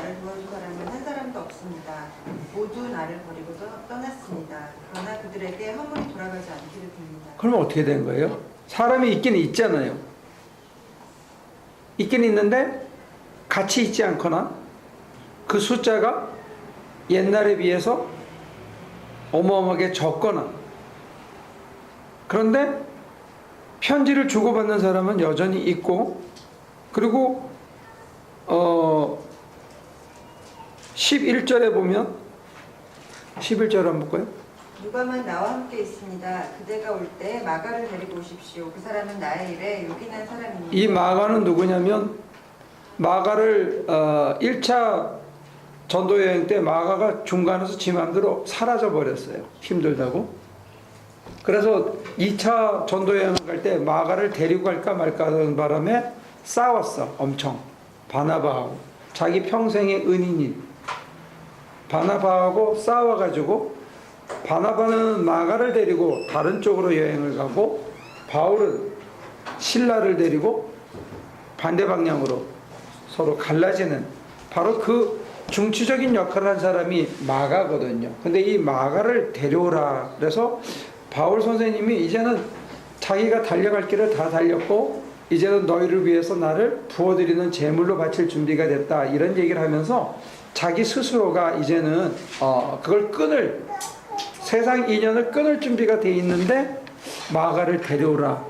나를 도와준 사람은 한 사람도 없습니다. 모두 나를 버리고 떠났습니다. 그러나 그들에게 허물이 돌아가지 않기를 빕니다. 그러면 어떻게 된 거예요? 사람이 있긴 있잖아요. 있긴 있는데 같이 있지 않거나 그 숫자가 옛날에 비해서 어마어마하게 적거나, 그런데 편지를 주고받는 사람은 여전히 있고, 그리고 11절에 보면 11절 한번 볼까요? 누가만 나와 함께 있습니다. 그대가 올 때 마가를 데리고 오십시오. 그 사람은 나의 일에 요긴한 사람입니다. 이 마가는 누구냐면, 마가를 1차 전도여행 때 마가가 중간에서 지 맘대로 사라져 버렸어요. 힘들다고. 그래서 2차 전도여행 갈 때 마가를 데리고 갈까 말까 하는 바람에 싸웠어. 엄청. 바나바하고. 자기 평생의 은인인 바나바하고 싸워가지고, 바나바는 마가를 데리고 다른 쪽으로 여행을 가고, 바울은 실라를 데리고 반대 방향으로 서로 갈라지는, 바로 그 중추적인 역할을 한 사람이 마가거든요. 근데 이 마가를 데려오라 그래서 바울 선생님이 이제는 자기가 달려갈 길을 다 달렸고, 이제는 너희를 위해서 나를 부어드리는 제물로 바칠 준비가 됐다, 이런 얘기를 하면서 자기 스스로가 이제는 그걸 끊을, 세상 인연을 끊을 준비가 돼 있는데 마가를 데려오라.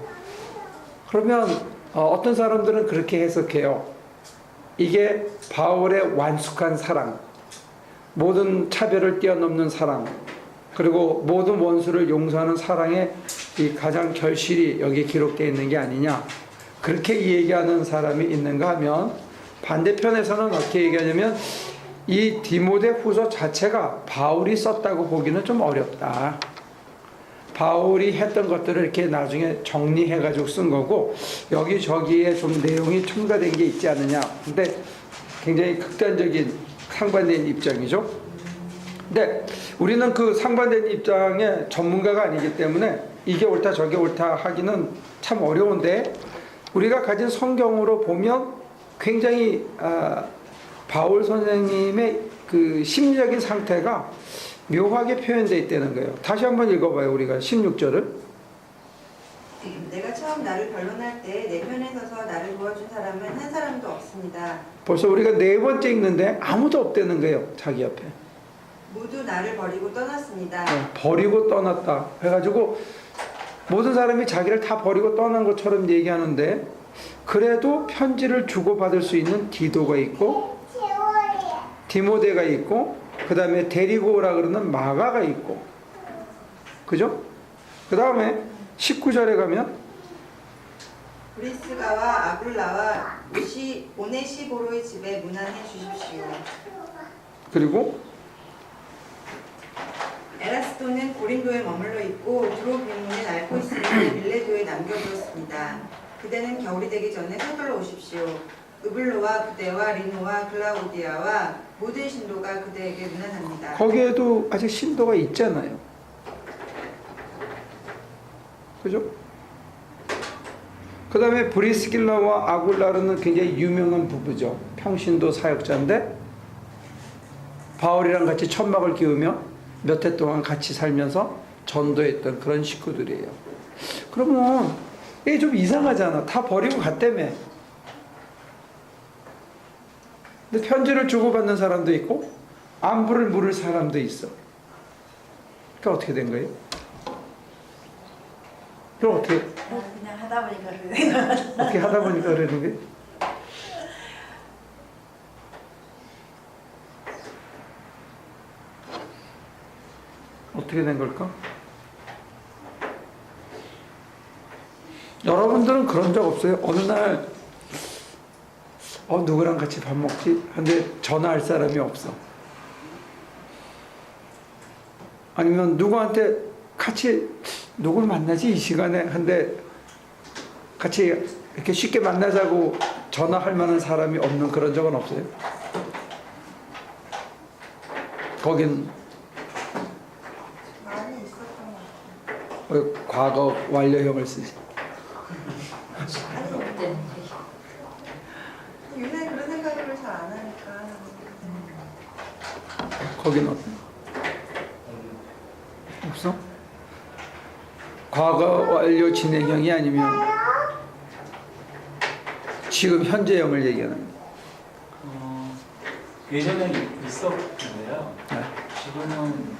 그러면 어떤 사람들은 그렇게 해석해요. 이게 바울의 완숙한 사랑, 모든 차별을 뛰어넘는 사랑, 그리고 모든 원수를 용서하는 사랑의 이 가장 결실이 여기 기록되어 있는 게 아니냐, 그렇게 얘기하는 사람이 있는가 하면, 반대편에서는 어떻게 얘기하냐면, 이 디모데 후서 자체가 바울이 썼다고 보기는 좀 어렵다. 바울이 했던 것들을 이렇게 나중에 정리해가지고 쓴 거고, 여기저기에 좀 내용이 첨가된 게 있지 않느냐. 근데 굉장히 극단적인 상반된 입장이죠. 근데 우리는 그 상반된 입장의 전문가가 아니기 때문에 이게 옳다 저게 옳다 하기는 참 어려운데, 우리가 가진 성경으로 보면 굉장히 바울 선생님의 그 심리적인 상태가 묘하게 표현되어 있다는 거예요. 다시 한번 읽어봐요. 우리가 16절을. 내가 처음 나를 변론할 때 내 편에 서서 나를 도와준 사람은 한 사람도 없습니다. 벌써 우리가 네 번째 읽는데 아무도 없다는 거예요. 자기 옆에. 모두 나를 버리고 떠났습니다. 버리고 떠났다 해가지고 모든 사람이 자기를 다 버리고 떠난 것처럼 얘기하는데, 그래도 편지를 주고받을 수 있는 디도가 있고, 디모데가 있고, 그 다음에 데리고 오라 그러는 마가가 있고, 그죠? 그 다음에 19절에 가면 브리스가와 아굴라와 오네시보로의 집에 문안해 주십시오. 그리고 에라스토는 고린도에 머물러 있고 드로비모는 앓고 있으니 밀레도에 남겨두었습니다. 그대는 겨울이 되기 전에 서둘러 오십시오. 으블로와 그대와 리노와 글라우디아와 모든 신도가 그대에게 문안합니다. 거기에도 아직 신도가 있잖아요. 그죠? 그 다음에 브리스길라와 아굴라르는 굉장히 유명한 부부죠. 평신도 사역자인데 바울이랑 같이 천막을 끼우며 몇 해 동안 같이 살면서 전도했던 그런 식구들이에요. 그러면 이게 좀 이상하잖아. 다 버리고 갔다며. 근데 편지를 주고받는 사람도 있고 안부를 물을 사람도 있어. 그러니까 어떻게 된 거예요? 그럼 어떻게? 그냥 하다 보니까 그래. 어떻게 하다 보니까 그러는 거예요? 어떻게 된 걸까? 여러분들은 그런 적 없어요? 어느 날 누구랑 같이 밥 먹지? 근데 전화할 사람이 없어. 아니면 누구한테 같이 누굴 만나지 이 시간에? 근데 같이 이렇게 쉽게 만나자고 전화할 만한 사람이 없는 그런 적은 없어요? 거긴 많이 있었던 것 같아요. 과거 완료형을 쓰지. 요새 그런 생각을 잘 안 하니까. 거긴 어때? 없어? 과거 완료 진행형이 아니면 지금 현재형을 얘기하는 거야. 예전에는 있었는데요. 네. 지금은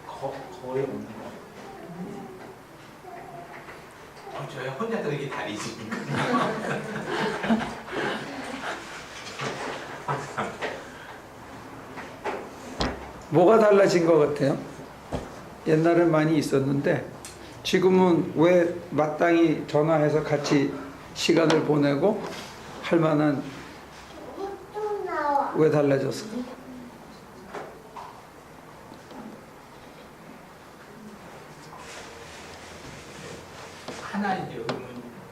거의 없는 것 같아요. 저희 혼자 들기 다리십니까? 뭐가 달라진 것 같아요? 옛날엔 많이 있었는데 지금은 왜 마땅히 전화해서 같이 시간을 보내고 할 만한 왜 달라졌을까? 하나 이제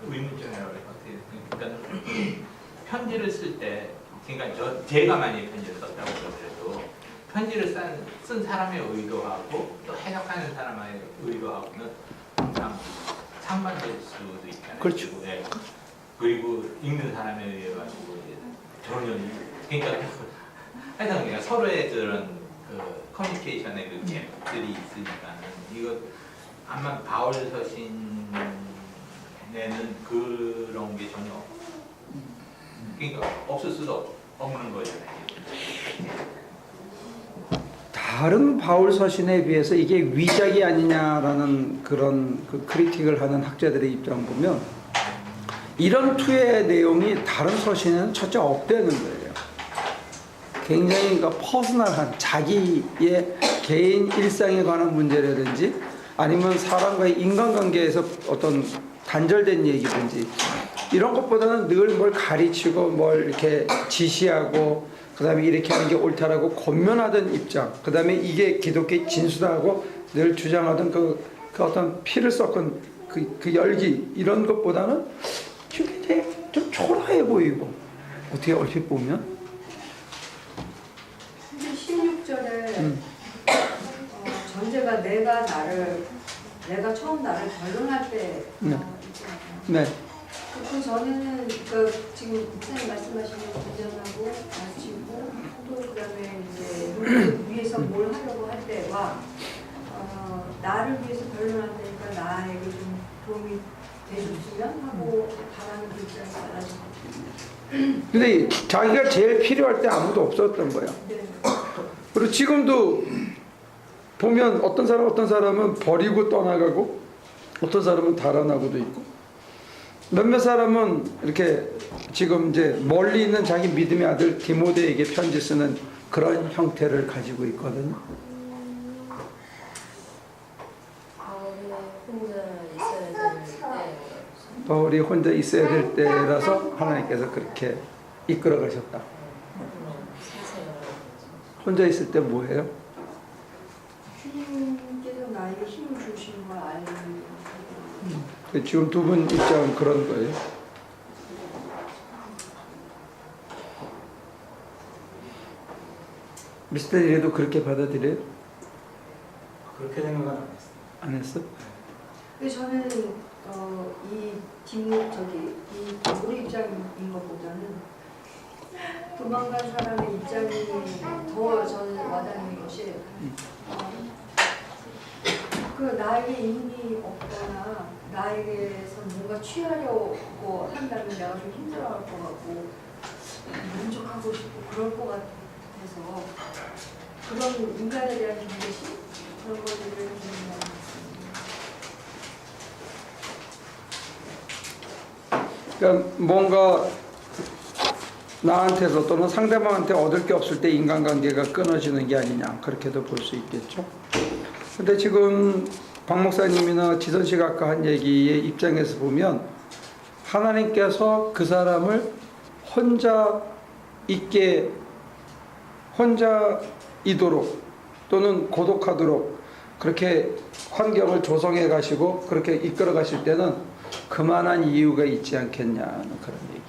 의문점이라고 어떻게 그러니까 편지를 쓸 때 그러니까 제가 만약에 편지를 썼다고 그러더라도 편지를 쓴 사람의 의도하고 또 해석하는 사람의 의도하고는 항상 상반될 수도 있잖아요. 그렇죠. 예. 그리고 읽는 사람에 의해 가지고 전혀 그러니까 하여튼 그냥 서로의 그런 그 커뮤니케이션의 그 갭들이 있으니까는 이거 아마 바울 서신에는 그런 게 전혀 그러니까 없을 수도 없는 거잖아요. 다른 바울 서신에 비해서 이게 위작이 아니냐라는 그런 그 크리틱을 하는 학자들의 입장 보면 이런 투의 내용이 다른 서신에는 첫째 없다는 거예요. 굉장히 그러니까 퍼스널한 자기의 개인 일상에 관한 문제라든지 아니면 사람과의 인간관계에서 어떤 단절된 얘기든지 이런 것보다는 늘 뭘 가르치고 뭘 이렇게 지시하고 그 다음에 이렇게 하는 게 옳다라고 권면하던 입장 그 다음에 이게 기독교의 진수다하고 늘 주장하던 그 어떤 피를 섞은 그 열기 이런 것보다는 굉장히 좀 초라해 보이고 어떻게 얼핏 보면 16절에 전제가 내가 처음 나를 결론할 때 네. 있잖아요. 네. 그 전에는 지금 목사님 말씀하시는 도전하고 가르치고 또 그다음에 이제 누구를 위해서 뭘 하려고 할 때와 나를 위해서 결론한다니까 나에게 좀 도움이 돼줬으면 하고 바라는 그 입장이 달라진 것 근데 자기가 제일 필요할 때 아무도 없었던 거야. 같아요. 그리고 지금도 보면 어떤 사람은 버리고 떠나가고 어떤 사람은 달아나고도 있고 몇몇 사람은 이렇게 지금 이제 멀리 있는 자기 믿음의 아들 디모데에게 편지 쓰는 그런 형태를 가지고 있거든요. 바울이 혼자 있어야 될 때라서 하나님께서 그렇게 이끌어 가셨다. 혼자 있을 때 뭐예요? 주님께서 나에게 힘을 주신 걸 알고 지금 두 분 입장은 그런 거예요. 미스터리에도 그렇게 받아들여요? 그렇게 생각은 안 했어요. 안 했어? 근데 저는 이 우리 입장인 것보다는 도망간 사람의 입장이 더 저는 와닿는 것이 그 나에게 힘이 없거나 나에게서 뭔가 취하려고 한다면 내가 좀 힘들어할 것 같고 만족하고 싶고 그럴 것 같아서 그런 인간에 대한 경계심 그런 것들을 좀 그러니까 뭔가 나한테서 또는 상대방한테 얻을 게 없을 때 인간관계가 끊어지는 게 아니냐 그렇게도 볼 수 있겠죠. 근데 지금 박 목사님이나 지선 씨가 아까 한 얘기의 입장에서 보면 하나님께서 그 사람을 혼자 이도록 또는 고독하도록 그렇게 환경을 조성해 가시고 그렇게 이끌어 가실 때는 그만한 이유가 있지 않겠냐는 그런 얘기.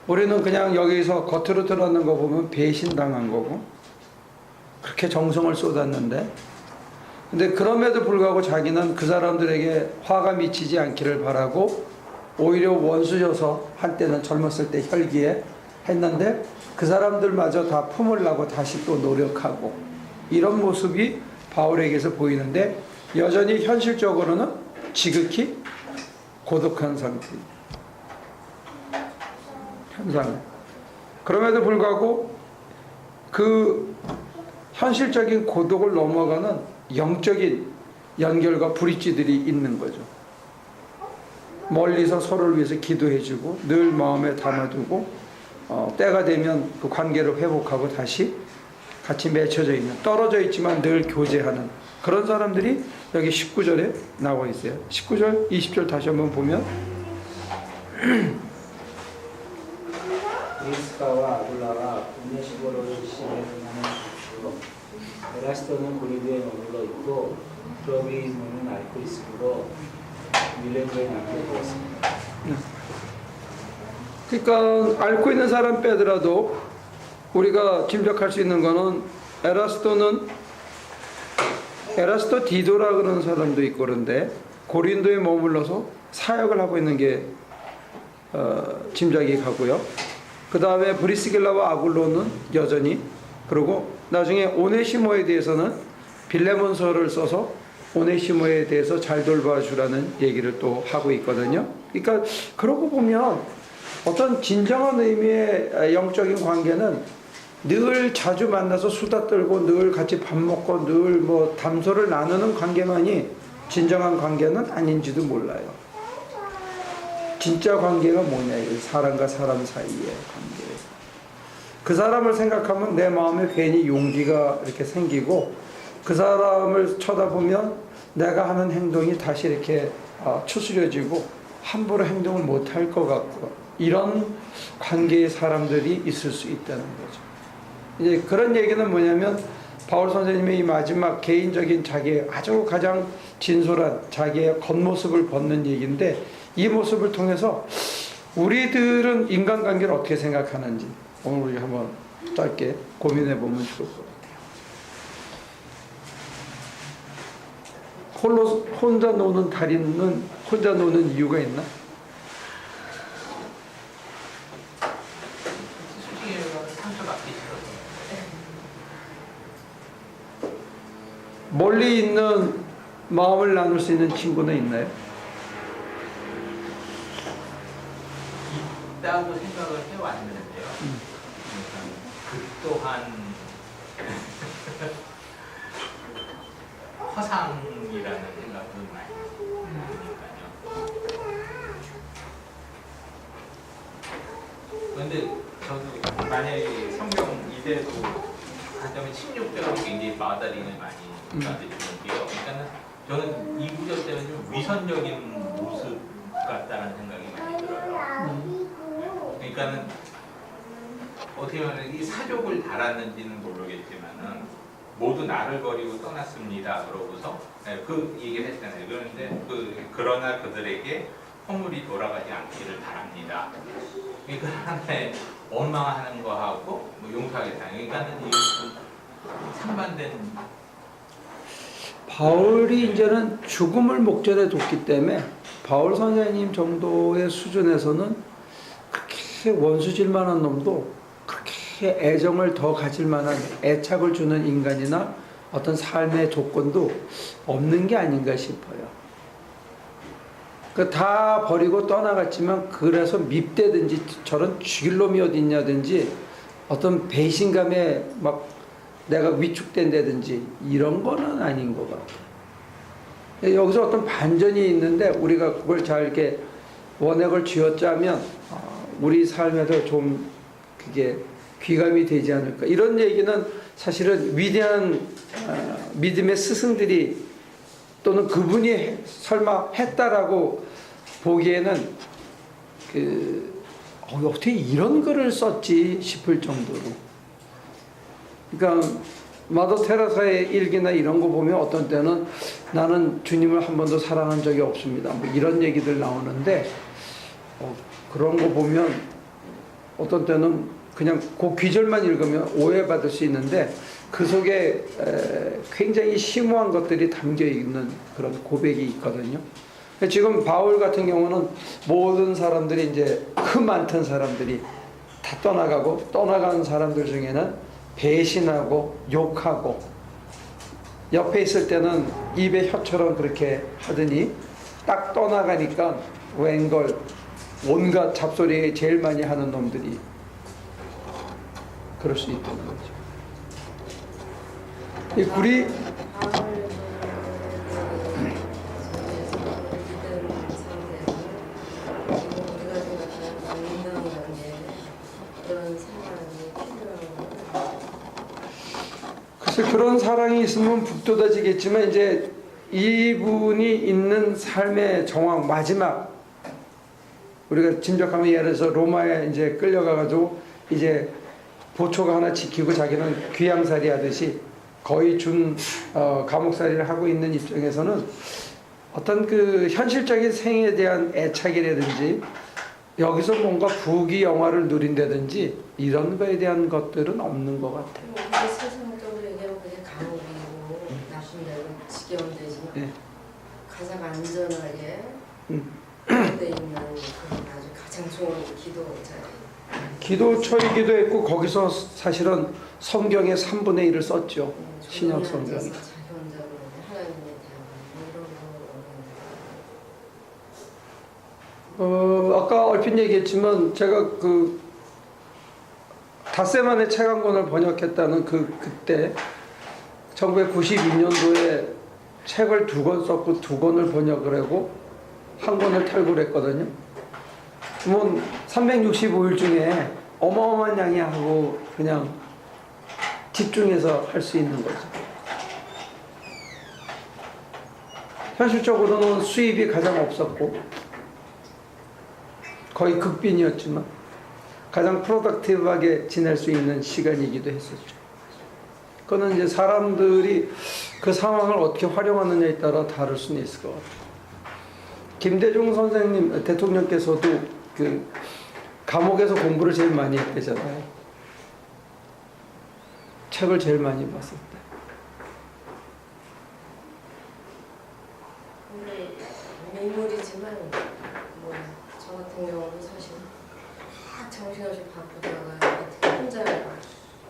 우리는 그냥 여기서 겉으로 드러나는 거 보면 배신당한 거고 그렇게 정성을 쏟았는데 근데 그럼에도 불구하고 자기는 그 사람들에게 화가 미치지 않기를 바라고 오히려 원수여서 한때는 젊었을 때 혈기에 했는데 그 사람들마저 다 품으려고 다시 또 노력하고 이런 모습이 바울에게서 보이는데 여전히 현실적으로는 지극히 고독한 상태입니다. 현상. 그럼에도 불구하고 그 현실적인 고독을 넘어가는 영적인 연결과 브릿지들이 있는 거죠. 멀리서 서로를 위해서 기도해주고 늘 마음에 담아두고 때가 되면 그 관계를 회복하고 다시 같이 맺혀져 있는, 떨어져 있지만 늘 교제하는 그런 사람들이 여기 19절에 나와 있어요. 19절, 20절 다시 한번 보면 브리스가와 아굴라가 오네시보로를 시에 행하는 것이고 에라스토는 고린도에 머물러 있고 트로비모는 앓고 있으므로 밀레도에 남겨두었습니다. 그러니까 앓고 있는 사람 빼더라도 우리가 짐작할 수 있는 거는 에라스토 디도라 그러는 사람도 있고 그런데 고린도에 머물러서 사역을 하고 있는 게 짐작이 가고요. 그 다음에 브리스길라와 아굴로는 여전히, 그리고 나중에 오네시모에 대해서는 빌레몬서를 써서 오네시모에 대해서 잘 돌봐주라는 얘기를 또 하고 있거든요. 그러니까 그러고 보면 어떤 진정한 의미의 영적인 관계는 늘 자주 만나서 수다 떨고 늘 같이 밥 먹고 늘 뭐 담소를 나누는 관계만이 진정한 관계는 아닌지도 몰라요. 진짜 관계가 뭐냐, 이 사람과 사람 사이의 관계. 그 사람을 생각하면 내 마음에 괜히 용기가 이렇게 생기고 그 사람을 쳐다보면 내가 하는 행동이 다시 이렇게 추스려지고 함부로 행동을 못할 것 같고 이런 관계의 사람들이 있을 수 있다는 거죠. 이제 그런 얘기는 뭐냐면 바울 선생님의 이 마지막 개인적인 자기의 아주 가장 진솔한 자기의 겉모습을 벗는 얘기인데 이 모습을 통해서 우리들은 인간관계를 어떻게 생각하는지 오늘 우리 한번 짧게 고민해 보면 좋을 것 같아요. 혼자 노는 달인은 혼자 노는 이유가 있나? 솔직히 상처받기 싫어서. 멀리 있는 마음을 나눌 수 있는 친구는 있나요? 있다고 생각을 해왔는데요. 그 또한 허상이라는 생각도 많이 드니까요. 그런데 저도 만약에 성경 이대로 하자면 16절은 굉장히 마다링을 많이 받으시는데요. 그러니까 저는 이 구절 때는 좀 위선적인 모습 같다는 생각이 많이 들어요. 그러니까는 어떻게 보면 이 사족을 달았는지는 모르겠지만은 모두 나를 버리고 떠났습니다. 그러고서 그 얘기를 했잖아요. 그런데 그러나 그들에게 허물이 돌아가지 않기를 바랍니다. 그러니까 하나의 원망하는 거하고 뭐 용서하겠다. 그러니까는 이 상반된. 바울이 이제는 죽음을 목전에 뒀기 때문에 바울 선생님 정도의 수준에서는 그렇게 원수질 만한 놈도 그렇게 애정을 더 가질 만한 애착을 주는 인간이나 어떤 삶의 조건도 없는 게 아닌가 싶어요. 다 버리고 떠나갔지만 그래서 밉대든지 저런 죽일 놈이 어디 있냐든지 어떤 배신감에 막 내가 위축된다든지 이런 거는 아닌 것 같아요. 여기서 어떤 반전이 있는데 우리가 그걸 잘 이렇게 원액을 쥐어짜면 우리 삶에도 좀 그게 귀감이 되지 않을까. 이런 얘기는 사실은 위대한 믿음의 스승들이 또는 그분이 설마 했다라고 보기에는 어떻게 이런 글을 썼지 싶을 정도로. 그러니까 마더 테레사의 일기나 이런 거 보면 어떤 때는 나는 주님을 한 번도 사랑한 적이 없습니다. 뭐 이런 얘기들 나오는데 그런 거 보면 어떤 때는 그냥 그 귀절만 읽으면 오해받을 수 있는데 그 속에 굉장히 심오한 것들이 담겨 있는 그런 고백이 있거든요. 지금 바울 같은 경우는 모든 사람들이 이제 그 많던 사람들이 다 떠나가고 떠나간 사람들 중에는 배신하고 욕하고 옆에 있을 때는 입에 혀처럼 그렇게 하더니 딱 떠나가니까 웬걸 온갖 잡소리 제일 많이 하는 놈들이 그럴 수 있다는 거죠. 이 굴이 글쎄 그런 사랑이 있으면 북돋아지겠지만 이제 이분이 있는 삶의 정황 마지막 우리가 짐작하면 예를 들어서 로마에 이제 끌려가가지고 이제 보초가 하나 지키고 자기는 귀양살이 하듯이 거의 감옥살이를 하고 있는 입장에서는 어떤 그 현실적인 생에 대한 애착이라든지 여기서 뭔가 부귀 영화를 누린다든지 이런 거에 대한 것들은 없는 것 같아요. 그게 세상적으로 얘기하면 그게 감옥이고 나쁜 데로 지겨운 데지만 네. 가장 안전하게 돼 있는 그런 아주 가장 좋은 기도자예요. 기도처이기도 했고 거기서 사실은 성경의 3분의 1을 썼죠. 신약 성경이. 자기 혼자로 하나님에 대한 이런 거 아까 얼핏 얘기했지만 제가 그 닷새만의 책 한 권을 번역했다는 그때 1992년도에 책을 2권 썼고 2권을 번역을 하고 한 권을 탈고를 했거든요. 그러면 365일 중에 어마어마한 양이 하고 그냥 집중해서 할 수 있는 거죠. 현실적으로는 수입이 가장 없었고 거의 극빈이었지만 가장 프로덕티브하게 지낼 수 있는 시간이기도 했었죠. 그거는 이제 사람들이 그 상황을 어떻게 활용하느냐에 따라 다를 수는 있을 것 같아요. 김대중 선생님, 대통령께서도 그 감옥에서 공부를 제일 많이 했대잖아요. 책을 제일 많이 봤을 때. 근데 민물이지만 뭐 저 같은 경우는 사실 막 정신없이 바쁘다가 어떻게 혼자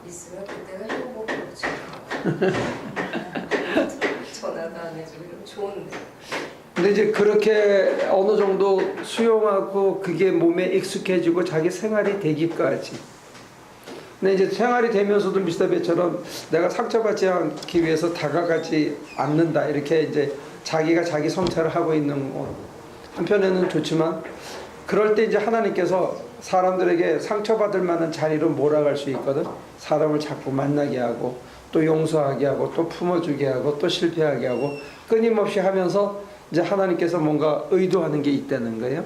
있으면 그때가 행복하지. 전화도 안 해주고 이러면 좋은데. 근데 이제 그렇게 어느 정도 수용하고 그게 몸에 익숙해지고 자기 생활이 되기까지. 근데 이제 생활이 되면서도 미스터 배처럼 내가 상처받지 않기 위해서 다가가지 않는다. 이렇게 이제 자기가 자기 성찰을 하고 있는 거. 한편에는 좋지만 그럴 때 이제 하나님께서 사람들에게 상처받을 만한 자리로 몰아갈 수 있거든. 사람을 자꾸 만나게 하고 또 용서하게 하고 또 품어주게 하고 또 실패하게 하고 끊임없이 하면서 이제 하나님께서 뭔가 의도하는 게 있다는 거예요.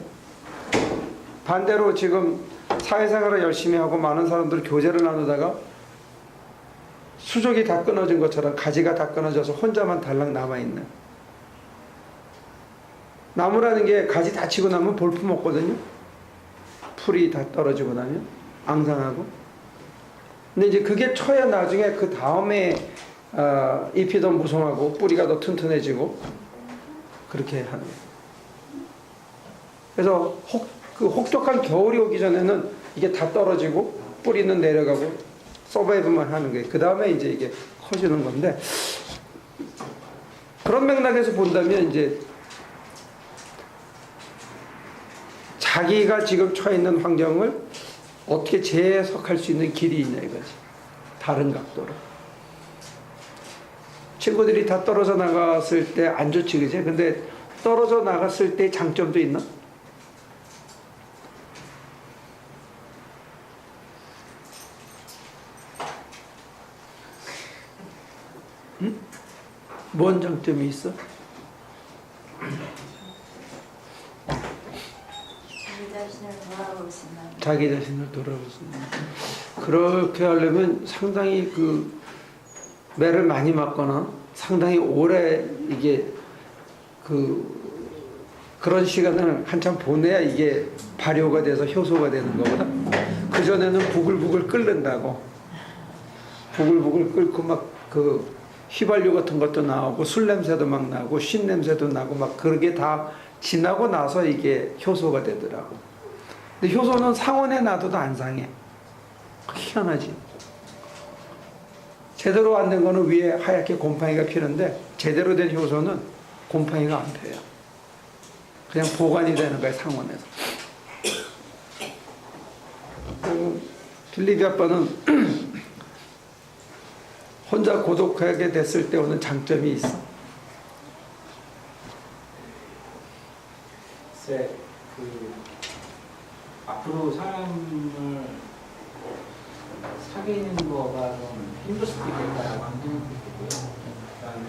반대로 지금 사회생활을 열심히 하고 많은 사람들 교제를 나누다가 수족이 다 끊어진 것처럼 가지가 다 끊어져서 혼자만 달랑 남아있는. 나무라는 게 가지 다 치고 나면 볼품 없거든요. 풀이 다 떨어지고 나면 앙상하고. 근데 이제 그게 쳐야 나중에 그 다음에 잎이 더 무성하고 뿌리가 더 튼튼해지고 그렇게 하는 거예요. 그래서 혹독한 겨울이 오기 전에는 이게 다 떨어지고 뿌리는 내려가고 서바이브만 하는 거예요. 그 다음에 이제 이게 커지는 건데 그런 맥락에서 본다면 이제 자기가 지금 처해 있는 환경을 어떻게 재해석할 수 있는 길이 있냐 이거지. 다른 각도로. 친구들이 다 떨어져 나갔을 때 안 좋지, 그지? 근데 떨어져 나갔을 때 장점도 있나? 응? 뭔 장점이 있어? 자기 자신을 돌아볼 수 있는. 그렇게 하려면 상당히 그 매를 많이 맞거나 상당히 오래 이게 그런 시간을 한참 보내야 이게 발효가 돼서 효소가 되는 거거든. 그 전에는 부글부글 끓는다고. 부글부글 끓고 막 그 휘발유 같은 것도 나오고 술 냄새도 막 나고 쉰 냄새도 나고 막 그게 다 지나고 나서 이게 효소가 되더라고. 근데 효소는 상온에 놔둬도 안 상해. 희한하지. 제대로 안 된 거는 위에 하얗게 곰팡이가 피는데 제대로 된 효소는 곰팡이가 안 펴요. 그냥 보관이 되는 거예요, 상온에서. 빌리비 아빠는 혼자 고독하게 됐을 때 오는 장점이 있어. 글쎄, 앞으로 사람을 사귀는 거가 좀 힘들 수도 있겠다라고 하는 생각도 있고요. 그다음에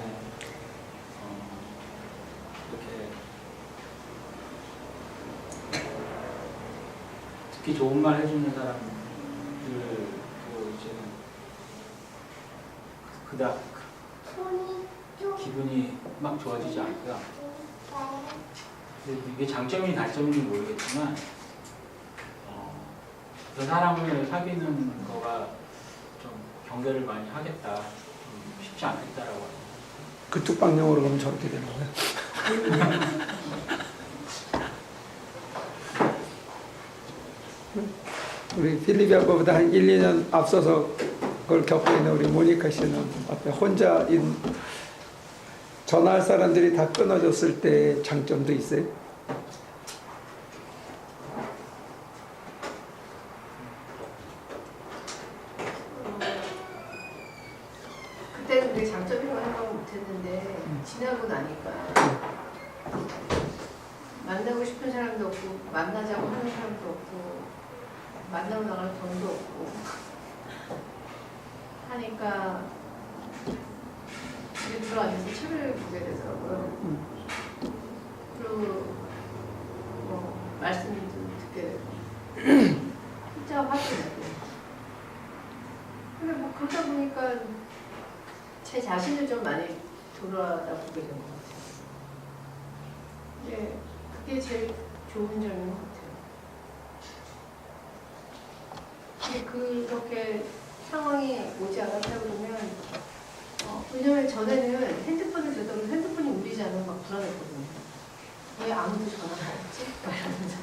이렇게 듣기 좋은 말 해주는 사람들도 이제는 그닥 기분이 막 좋아지지 않고요. 이게 장점이 단점인지 모르겠지만 그 사람을 사귀는 거가 좀 경계를 많이 하겠다, 쉽지 않겠다라고 합니다. 그 뚝방용으로 가면 저렇게 되는 거예요. 우리 필리비 아빠보다 한 1, 2년 앞서서 그걸 겪고 있는 우리 모니카 씨는 앞에 혼자인 전화할 사람들이 다 끊어졌을 때 장점도 있어요? 그때는 그게 장점이라고 생각을 못했는데 지나고 나니까 만나고 싶은 사람도 없고 만나자고 하는 사람도 없고 만나고 나갈 돈도 없고 하니까 집에 들어앉아서 책을 보게 되더라고요. 그리고 뭐 말씀도 듣게 되고 진짜 화도 내고 근데 뭐 그러다 보니까 제 자신을 좀 많이 돌아다보게 된 것 같아요. 네, 그게 제일 좋은 점인 것 같아요. 근데 그렇게 상황이 오지 않았다 그러면 왜냐면 전에는 핸드폰을 들다가 핸드폰이 울리지 않으면 막 불안했거든요. 왜 아무도 전화가 없지? 이러면서.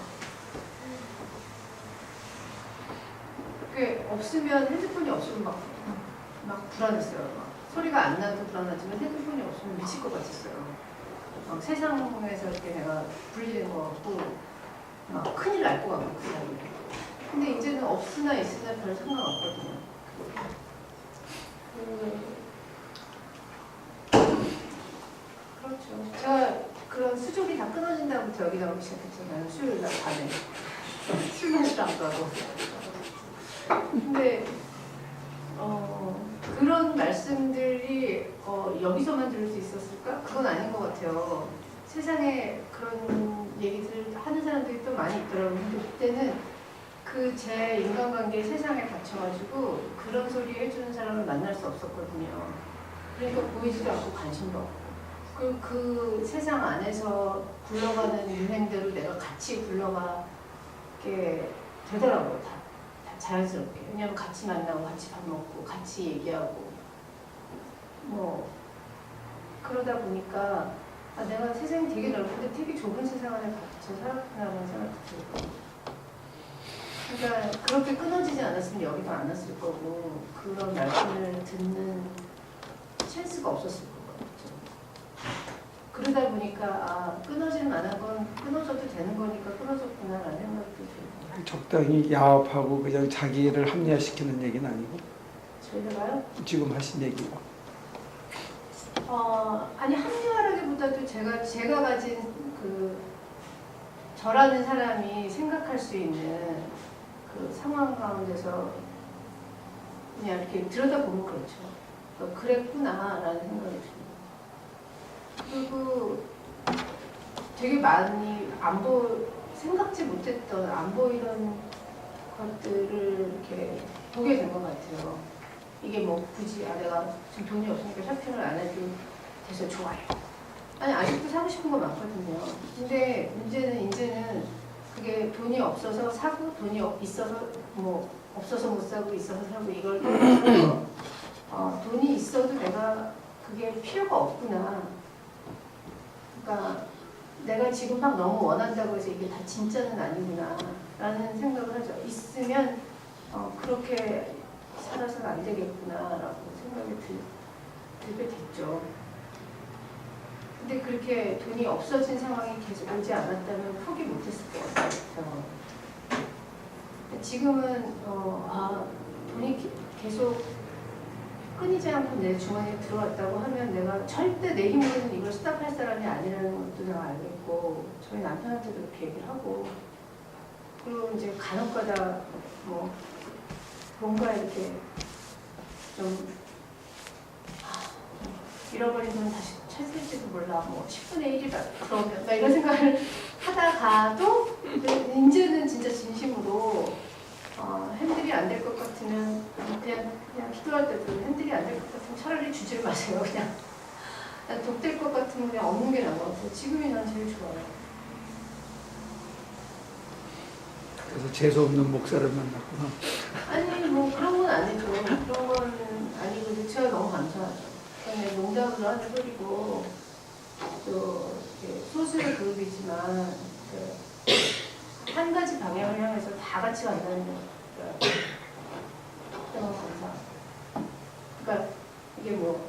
그게 없으면 핸드폰이 없으면 막 불안했어요. 막 소리가 안 나도 불안하지만 핸드폰이 없으면 미칠 것 같았어요. 막 세상에서 이렇게 내가 분리된 것 같고 막 큰일 날 것 같고 그 사람이. 근데 이제는 없으나 있으나 별 상관없거든요. 그렇죠. 제가 그런 수족이 다 끊어진다부터 여기 나오기 시작했잖아요. 수요일 날 밤에. 술 마시러 안 가고. 근데 그런 말씀들이 여기서만 들을 수 있었을까? 그건 아닌 것 같아요. 세상에 그런 얘기들을 하는 사람들이 또 많이 있더라고요. 근데 그때는 그 제 인간관계 세상에 갇혀가지고 그런 소리 해주는 사람을 만날 수 없었거든요. 그러니까 보이지도 않고 관심도 없고. 그리고 그 세상 안에서 굴러가는 유행대로 내가 같이 굴러가게 되더라고요. 다 자연스럽게. 왜냐면 같이 만나고 같이 밥 먹고 같이 얘기하고 뭐 그러다 보니까 내가 세상이 되게 넓은데 되게 좁은 세상 안에 갇혀 살았구나라는 생각이 들고 그러니까 그렇게 끊어지지 않았으면 여기도 안 왔을 거고 그런 말씀을 듣는 찬스가 없었을 것 같죠. 그러다 보니까 끊어질 만한 건 끊어져도 되는 거니까 끊어졌구나라는 생각도 들고 적당히 야합하고 그냥 자기를 합리화시키는 얘기는 아니고 저희가요? 지금 하신 얘기고 아니 합리화라기보다도 제가 가진 그 저라는 사람이 생각할 수 있는 그 상황 가운데서 그냥 이렇게 들여다보면 그렇죠. 그랬구나라는 생각이 듭니다. 그리고 되게 많이 생각지 못했던 안 보이던 것들을 이렇게 보게 된 것 같아요. 이게 뭐 굳이 내가 지금 돈이 없으니까 쇼핑을 안 해도 돼서 좋아요. 아니 아직도 사고 싶은 거 많거든요. 근데 문제는 이제는 그게 돈이 없어서 사고 돈이 있어서 뭐 없어서 못 사고 있어서 사고 이걸 떠나서 돈이 있어도 내가 그게 필요가 없구나. 그러니까 내가 지금 막 너무 원한다고 해서 이게 다 진짜는 아니구나 라는 생각을 하죠. 있으면 그렇게 살아서는 안 되겠구나라고 생각이 들게 됐죠. 근데 그렇게 돈이 없어진 상황이 계속 오지 않았다면 포기 못했을 것 같아요. 지금은 돈이 계속 끊이지 않고 내 주머니에 들어왔다고 하면 내가 절대 내 힘으로는 이걸 스탑할 사람이 아니라는 것도 내가 알겠고, 저희 남편한테도 그렇게 얘기를 하고, 그리고 이제 간혹가다 뭐 뭔가 이렇게 좀 잃어버린 돈 다시 찾을지도 몰라, 뭐 10분의 1이다 그러면 나 이런 생각을 하다가도 이제는 진짜 진심으로 핸들이 안 될 것 같으면 그냥 기도할 때도 핸들이 안 될 것 같으면 차라리 주지를 마세요. 그냥 독될 것 같으면 그냥 없는 게 나은 것 같아요. 지금이 난 제일 좋아요. 그래서 재수 없는 목사를 만났구나. 아니 뭐 그런 건 아니죠. 그런 건 아니고 제가 너무 감사하죠. 그냥 농담으로 하는 소리고 또 소수의 그룹이지만 한 가지 방향을 향해서 다 같이 간다는 거 너무 감사합니다. 그러니까 이게 뭐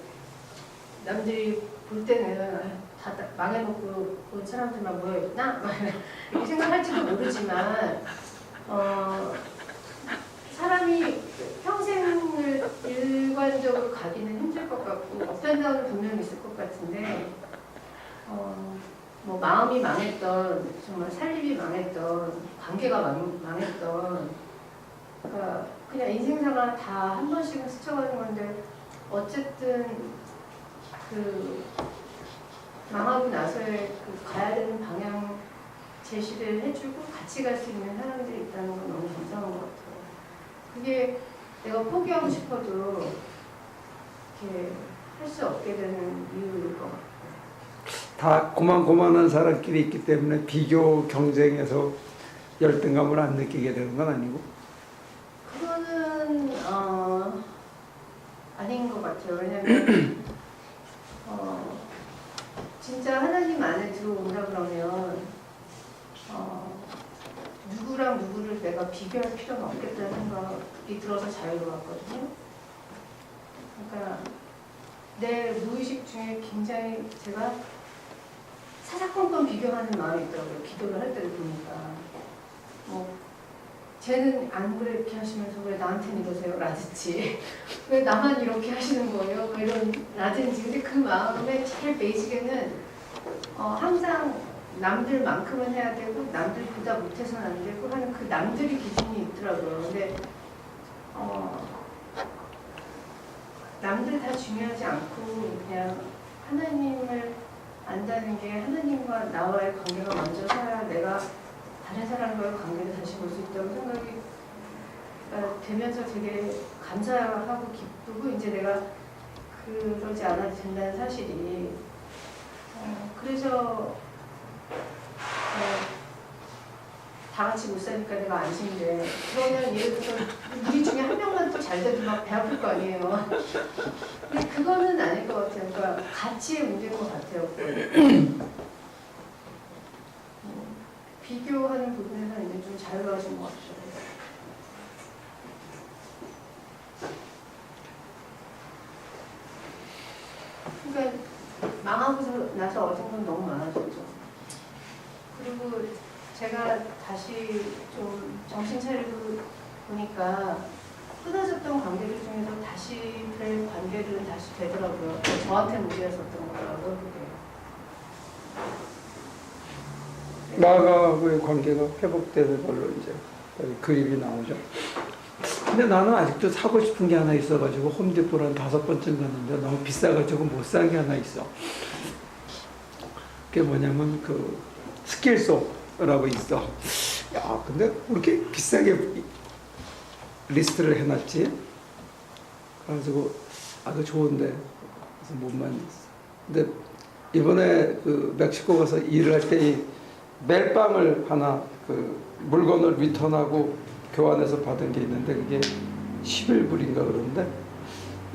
남들이 볼 때는 다 망해놓고 본 사람들만 모여있나? 이렇게 생각할지도 모르지만 사람이 평생을 일관적으로 가기는 힘들 것 같고 업앤다운은 분명히 있을 것 같은데 뭐 마음이 망했던 정말 살림이 망했던 관계가 망했던 그러니까 그냥 인생사가 다 한 번씩은 스쳐가는 건데 어쨌든 그 망하고 나서의 그 가야 되는 방향 제시를 해주고 같이 갈 수 있는 사람들이 있다는 건 너무 감사한 것 같아요. 그게 내가 포기하고 싶어도 이렇게 할 수 없게 되는 이유일 것 같아요. 다 고만고만한 사람끼리 있기 때문에 비교 경쟁에서 열등감을 안 느끼게 되는 건 아니고? 그거는 아닌 것 같아요. 왜냐면 진짜 하나님 안에 들어온다 그러면 누구랑 누구를 내가 비교할 필요는 없겠다는 생각이 들어서 자유로웠거든요. 그러니까 내 무의식 중에 굉장히 제가 사사건건 비교하는 마음이 있더라고요. 기도를 할 때를 보니까 뭐 쟤는 안 그래 이렇게 하시면서 왜 나한테는 이러세요? 라든지 왜 나만 이렇게 하시는 거예요? 뭐 이런 라든지. 근데 그 마음의 제일 베이직에는 항상 남들만큼은 해야 되고 남들보다 못해서는 안 되고 하는 그 남들이 기준이 있더라고요. 근데 남들 다 중요하지 않고 그냥 하나님을 안다는 게 하나님과 나와의 관계가 먼저 서야 내가 다른 사람과의 관계를 다시 볼 수 있다고 생각이 되면서 되게 감사하고 기쁘고 이제 내가 그러지 않아도 된다는 사실이 그래서 다 같이 못 사니까 내가 안심돼. 그러면 예를 들어서 우리 중에 한 명만 또 잘 돼도 막 배 아플 거 아니에요. 근데 그거는 아닐 것 같아요. 그러니까 가치의 문제인 것 같아요. 비교하는 부분에서 이제 좀 자유로워진 것 같아요. 그러니까 망하고 나서 얻은 건 너무 많아졌죠. 그리고 제가 다시 좀 정신 차리고 보니까 끊어졌던 관계들 중에서 다시 될 관계들은 다시 되더라고요. 저한테 문제였었던 거라고 그게. 나하고의 관계가 회복되는 걸로 이제 그림이 나오죠. 근데 나는 아직도 사고 싶은 게 하나 있어가지고 홈디포를 한 5번쯤 갔는데 너무 비싸가지고 못 산 게 하나 있어. 그게 뭐냐면 그 스킬소라고 있어. 야, 근데 왜 이렇게 비싸게 리스트를 해놨지? 그래가지고 그거 좋은데 그래서 못 만졌어. 근데 이번에 그 멕시코 가서 일을 할 때 멜빵을 하나 그 물건을 리턴하고 교환해서 받은 게 있는데 그게 11불인가 그러는데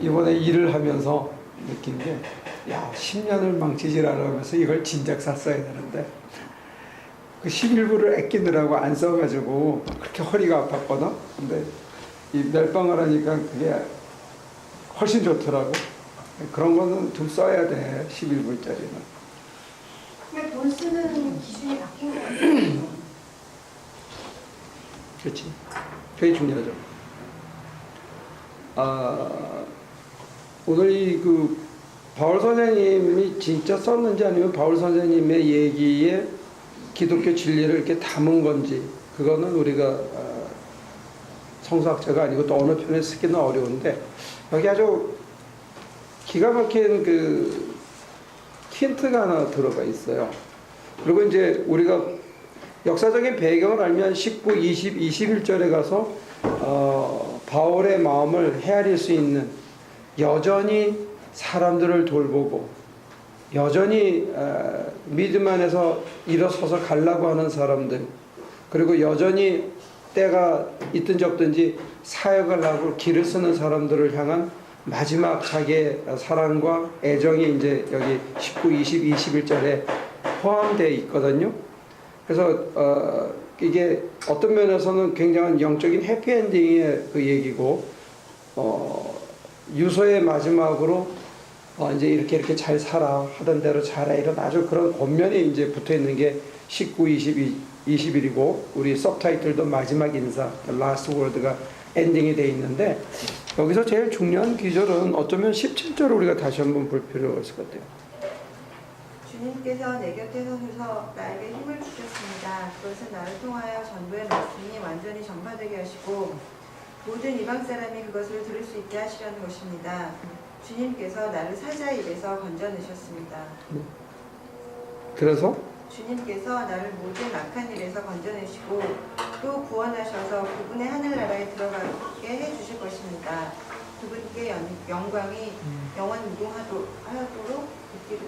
이번에 일을 하면서 느낀 게 야 10년을 망치질 않으면서 이걸 진작 샀어야 되는데 그 11불을 아끼느라고 안 써가지고 그렇게 허리가 아팠거든. 근데 이 멜빵을 하니까 그게 훨씬 좋더라고. 그런 거는 좀 써야 돼. 11불짜리는. 그러니까 돈 쓰는 기준이 바뀐 거 같아요. 그렇지. 그게 중요하죠. 오늘 그 바울 선생님이 진짜 썼는지 아니면 바울 선생님의 얘기에 기독교 진리를 이렇게 담은 건지 그거는 우리가 성서학자가 아니고 또 어느 편에 쓰기는 어려운데 여기 아주 기가 막힌 그 힌트가 하나 들어가 있어요. 그리고 이제 우리가 역사적인 배경을 알면 19, 20, 21절에 가서 바울의 마음을 헤아릴 수 있는 여전히 사람들을 돌보고 여전히 믿음 안에서 일어서서 가려고 하는 사람들 그리고 여전히 때가 있든지 없든지 사역을 하고 길을 쓰는 사람들을 향한 마지막 자기의 사랑과 애정이 이제 여기 19, 20, 21절에 포함되어 있거든요. 그래서 이게 어떤 면에서는 굉장한 영적인 해피엔딩의 그 얘기고 유서의 마지막으로 이제 이렇게 잘 살아 하던 대로 잘해 이런 아주 그런 겉면이 이제 붙어 있는 게 19, 20, 21이고 우리 서브타이틀도 마지막 인사, 라스트 월드가 엔딩이 돼 있는데 여기서 제일 중요한 기절은 어쩌면 17절을 우리가 다시 한번 볼 필요가 있을 것 같아요. 주님께서 내 곁에 서셔서 나에게 힘을 주셨습니다. 그것은 나를 통하여 전도의 말씀이 완전히 전파되게 하시고 모든 이방 사람이 그것을 들을 수 있게 하시려는 것입니다. 주님께서 나를 사자의 입에서 건져내셨습니다. 그래서 주님께서 나를 모든 악한 일에서 건져내시고 또 구원하셔서 그분의 하늘나라에 들어가게 해주실 것입니다. 그분께 영광이 영원 무궁하도록 있기를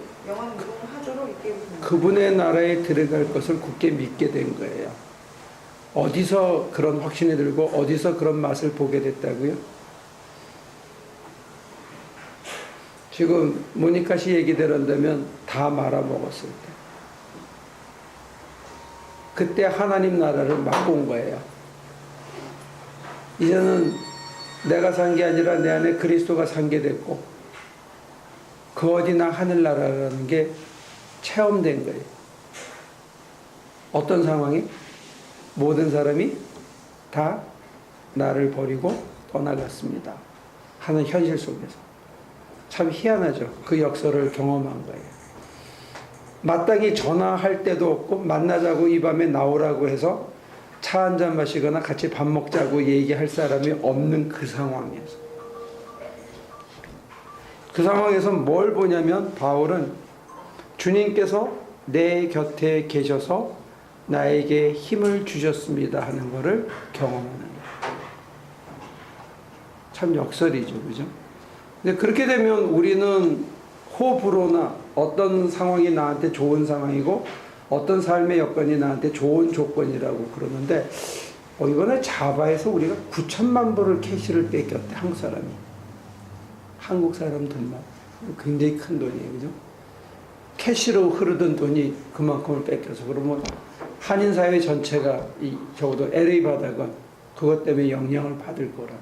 그분의 나라에 들어갈 것을 굳게 믿게 된 거예요. 어디서 그런 확신이 들고 어디서 그런 맛을 보게 됐다고요? 지금 모니카 씨 얘기대로 한다면 다 말아먹었을 때 그때 하나님 나라를 맛본 거예요. 이제는 내가 산 게 아니라 내 안에 그리스도가 산 게 됐고 그 어디나 하늘나라라는 게 체험된 거예요. 어떤 상황이? 모든 사람이 다 나를 버리고 떠나갔습니다 하는 현실 속에서 참 희한하죠. 그 역사를 경험한 거예요. 마땅히 전화할 때도 없고 만나자고 이 밤에 나오라고 해서 차 한잔 마시거나 같이 밥 먹자고 얘기할 사람이 없는 그 상황에서 그 상황에서 뭘 보냐면 바울은 주님께서 내 곁에 계셔서 나에게 힘을 주셨습니다 하는 것을 경험하는 거예요. 참 역설이죠. 그죠? 근데 그렇게 되면 우리는 호불호나 어떤 상황이 나한테 좋은 상황이고 어떤 삶의 여건이 나한테 좋은 조건이라고 그러는데 이번에 자바에서 우리가 9천만 불을 캐시를 뺏겼대. 한국 사람이. 한국 사람들만. 굉장히 큰 돈이에요. 그죠? 캐시로 흐르던 돈이 그만큼을 뺏겨서 그러면 한인사회 전체가 적어도 LA 바다가 그것 때문에 영향을 받을 거라.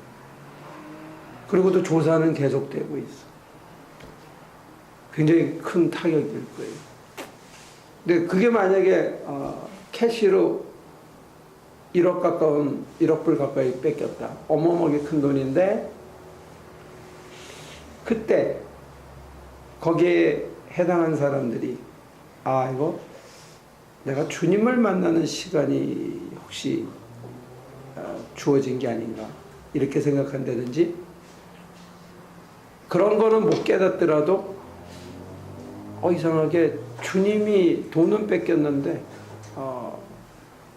그리고 또 조사는 계속되고 있어. 굉장히 큰 타격이 될 거예요. 근데 그게 만약에 캐시로 1억 불 가까이 뺏겼다. 어마어마하게 큰 돈인데 그때 거기에 해당한 사람들이 이거 내가 주님을 만나는 시간이 혹시 주어진 게 아닌가 이렇게 생각한다든지 그런 거는 못 깨닫더라도 이상하게 주님이 돈은 뺏겼는데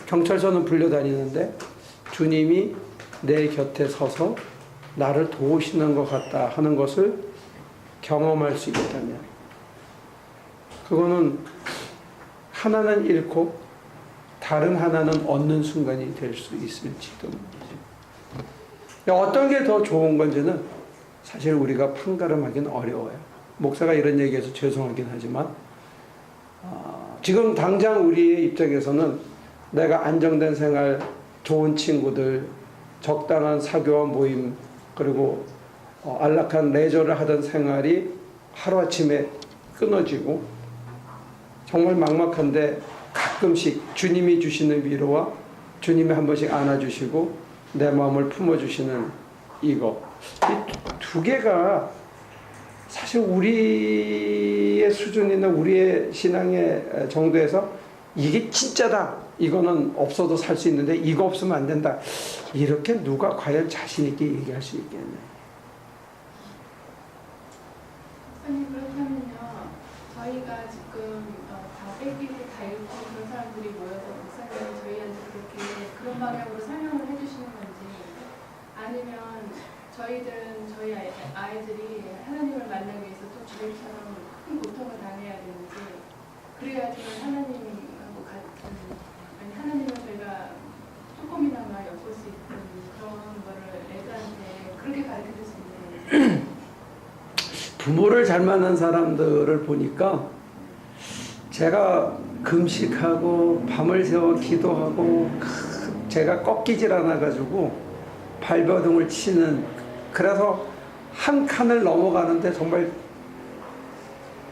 경찰서는 불려다니는데 주님이 내 곁에 서서 나를 도우시는 것 같다 하는 것을 경험할 수 있다면 그거는 하나는 잃고 다른 하나는 얻는 순간이 될 수 있을지도 모르죠. 어떤 게 더 좋은 건지는 사실 우리가 판가름하기는 어려워요. 목사가 이런 얘기해서 죄송하긴 하지만 지금 당장 우리의 입장에서는 내가 안정된 생활, 좋은 친구들, 적당한 사교와 모임 그리고 안락한 레저를 하던 생활이 하루아침에 끊어지고 정말 막막한데 가끔씩 주님이 주시는 위로와 주님이 한 번씩 안아주시고 내 마음을 품어주시는 이거 이 두 개가 사실 우리의 수준이나 우리의 신앙의 정도에서 이게 진짜다 이거는 없어도 살 수 있는데 이거 없으면 안 된다 이렇게 누가 과연 자신 있게 얘기할 수 있겠네. 아니 그렇다면요 저희가 지금 다 뺏기고 다 잃고 그런 사람들이 모여서 목사님이 저희한테 그렇게 그런 방향으로 설명을 해주시는 건지 아니면 저희들은 저희 아이들이 하나님을 만나기 위해서 또 주님처럼 큰 고통을 당해야 되는지 그래야지만 하나님하고 같은 아니 하나님을 저희가 조금이나마 엿볼 수 있는 그런 거를 애들한테 그렇게 가르쳐줄 수 있는 부모를 잘 만난 사람들을 보니까 제가 금식하고 밤을 새워 기도하고 제가 꺾이질 않아가지고 발버둥을 치는 그래서 한 칸을 넘어가는데 정말